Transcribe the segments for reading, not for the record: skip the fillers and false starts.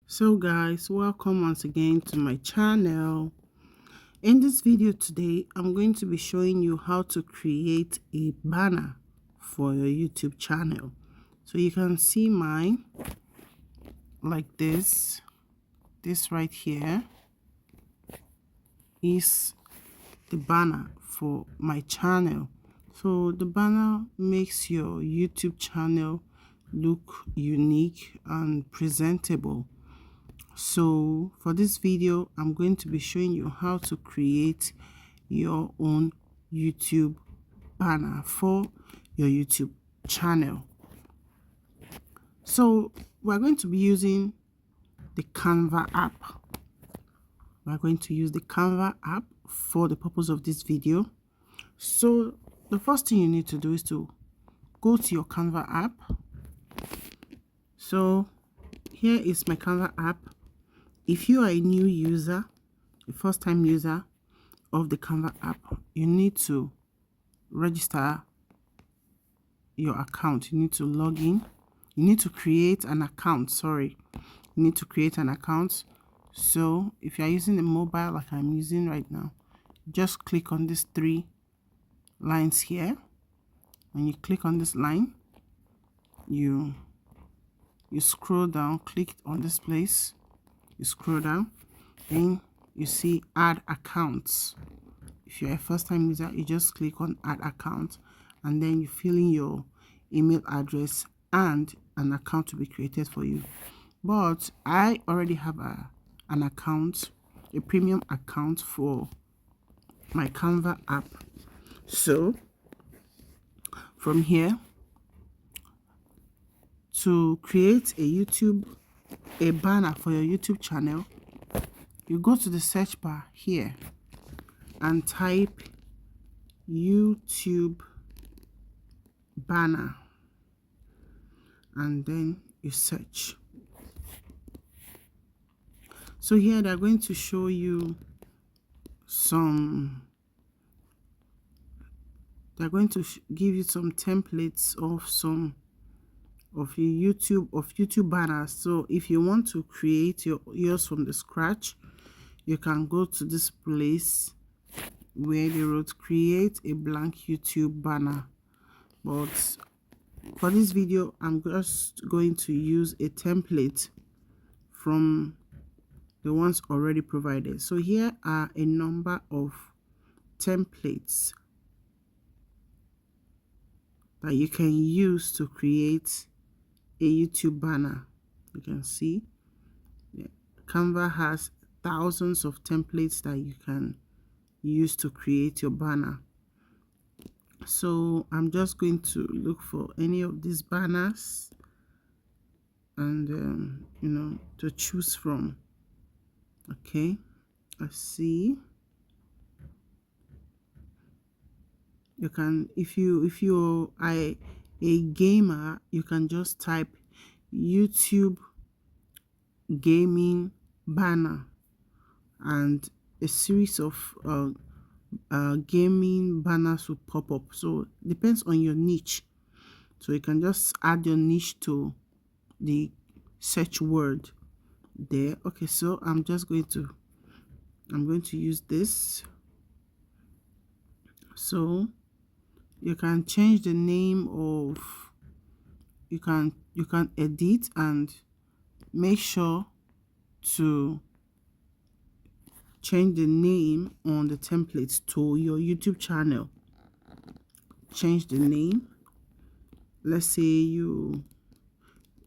So guys, welcome once again to my channel. In this video today, I'm going to be showing you how to create a banner for your YouTube channel. So you can see mine like this. This right here is the banner for my channel. So the banner makes your YouTube channel look unique and presentable. So for this video, I'm going to be showing you how to create your own YouTube banner for your YouTube channel. So we're going to be using the Canva app. We're going to use the Canva app for the purpose of this video. So the first thing you need to do is to go to your Canva app. So here is my Canva app. If you are a new user, a first-time user of the Canva app, you need to register your account. You need to log in. You need to create an account. You need to create an account. So if you're using a mobile like I'm using right now, just click on these three lines here. When you click on this line, you scroll down, click on this place, you scroll down, then you see add accounts. If you're a first-time user, you just click on add account, and then you fill in your email address and an account to be created for you. But I already have an account, a premium account for my Canva app. So from here, to create a banner for your YouTube channel, you go to the search bar here and type YouTube banner, and then you search. So here they're going to show you they're going to give you some templates of some of your YouTube banners. So if you want to create yours from the scratch, you can go to this place where they wrote create a blank YouTube banner. But for this video, I'm just going to use a template from the ones already provided. So here are a number of templates that you can use to create a YouTube banner. You can see Canva has thousands of templates that you can use to create your banner. So I'm just going to look for any of these banners and to choose from. Okay, let's see. You can, if you are a gamer, you can just type YouTube gaming banner, and a series of gaming banners will pop up. So it depends on your niche. So you can just add your niche to the search word there. Okay, so I'm going to use this. So you can change the name of, you can edit and make sure to change the name on the templates to your YouTube channel. Change the name. Let's say you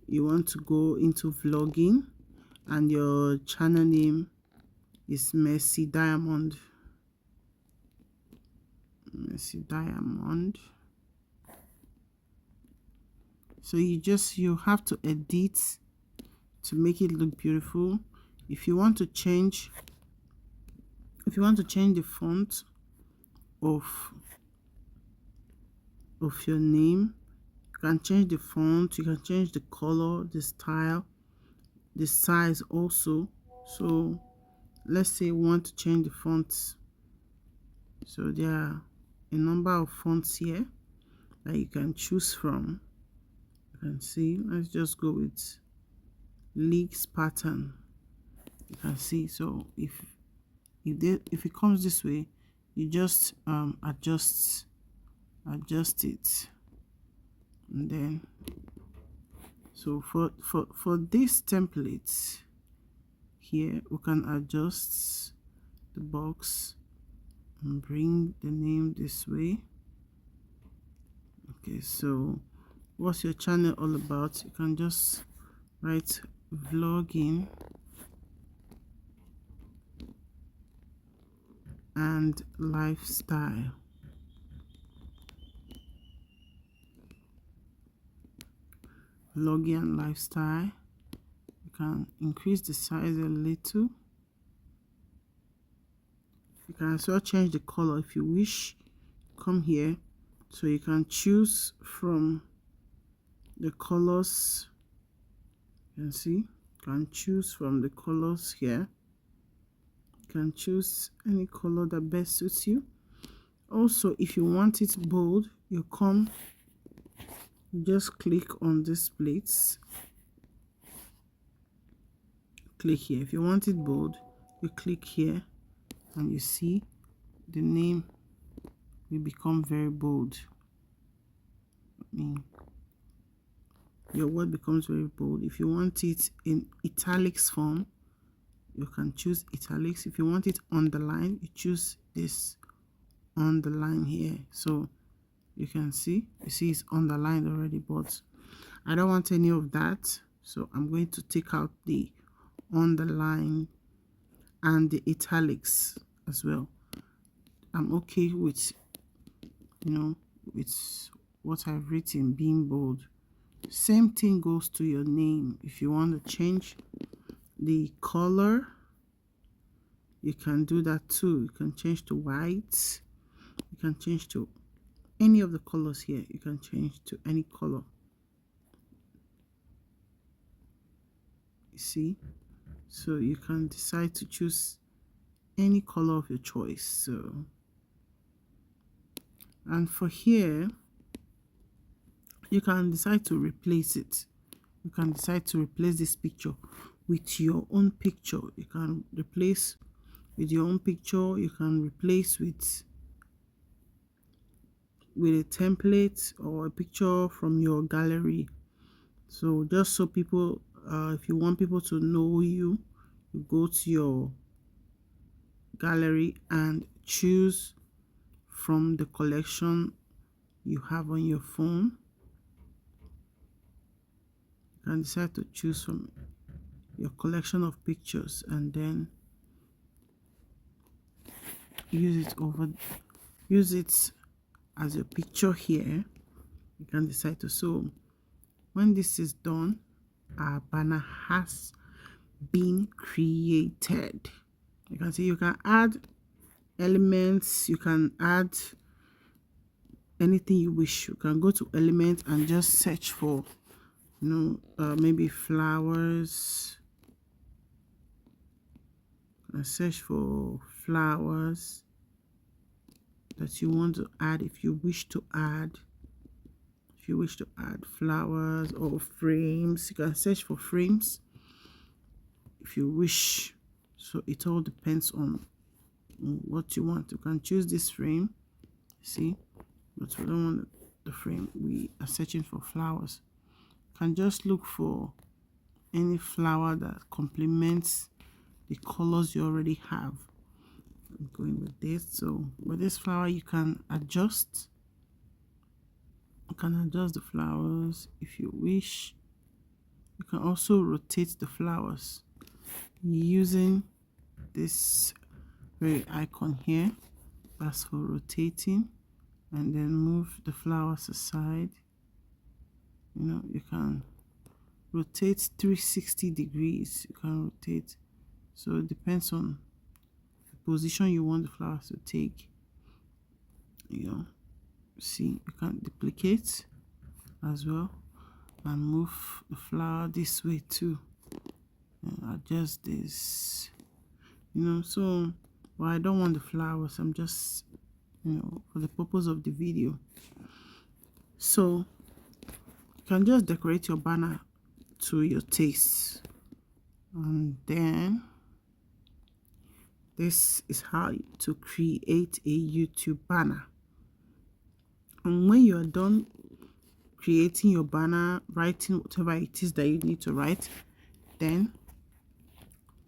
want to go into vlogging and your channel name is Mercy Diamond. So you have to edit to make it look beautiful. If you want to change the font of your name, you can change the font, you can change the color, the style, the size also. So let's say we want to change the fonts. So there are a number of fonts here that you can choose from. You can see, let's just go with leaks pattern. You can see. So if it comes this way, you just adjust it, and then so for this template here, we can adjust the box and bring the name this way. Okay, so what's your channel all about? You can just write vlogging and lifestyle. Vlogging and lifestyle. You can increase the size a little. You can also change the color if you wish. Come here, so you can choose from the colors. You can see, you can choose from the colors here. You can choose any color that best suits you. Also, if you want it bold, you just click on these plates. Click here. If you want it bold, you click here, and you see the name will become very bold. Your word becomes very bold. If you want it in italics form, you can choose italics. If you want it underlined, you choose this underline here. So you can see, it's underlined already, but I don't want any of that, so I'm going to take out the underline and the italics as well. I'm okay with, with what I've written being bold. Same thing goes to your name. If you want to change the color, you can do that too. You can change to white. You can change to any of the colors here. You can change to any color. You see? So you can decide to choose any color of your choice. So, and for here, you can decide to replace it. You can decide to replace this picture with your own picture. You can replace with your own picture. You can replace with a template or a picture from your gallery. So just so people, if you want people to know you, you go to your gallery and choose from the collection you have on your phone. You can decide to choose from your collection of pictures and then use it as your picture here. You can decide to. So when this is done, our banner has been created. You can see you can add elements, you can add anything you wish. You can go to element and just search for maybe flowers, and search for flowers that you want to add. If you wish to add flowers or frames, you can search for frames if you wish. So it all depends on what you want. You can choose this frame, see, but we don't want the frame. We are searching for flowers. You can just look for any flower that complements the colors you already have. I'm going with this. So with this flower, you can adjust. You can adjust the flowers if you wish. You can also rotate the flowers using this very icon here. That's for rotating, and then move the flowers aside. You can rotate 360 degrees. You can rotate, so it depends on the position you want the flowers to take. See, you can duplicate as well and move the flower this way too, and adjust this. So, but I don't want the flowers. I'm just for the purpose of the video. So you can just decorate your banner to your taste. And then this is how to create a YouTube banner. And when you are done creating your banner, writing whatever it is that you need to write, then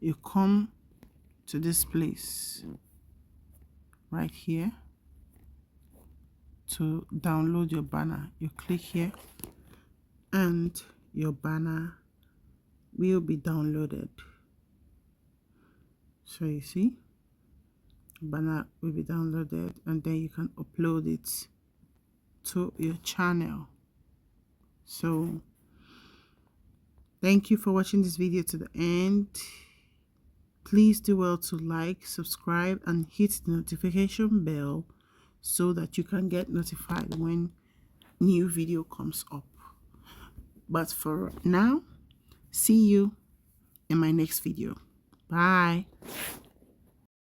you come to this place right here to download your banner. You click here and your banner will be downloaded. So you see, banner will be downloaded, and then you can upload it to your channel. So thank you for watching this video to the end. Please do well to like, subscribe, and hit the notification bell so that you can get notified when new video comes up. But for now, see you in my next video. Bye.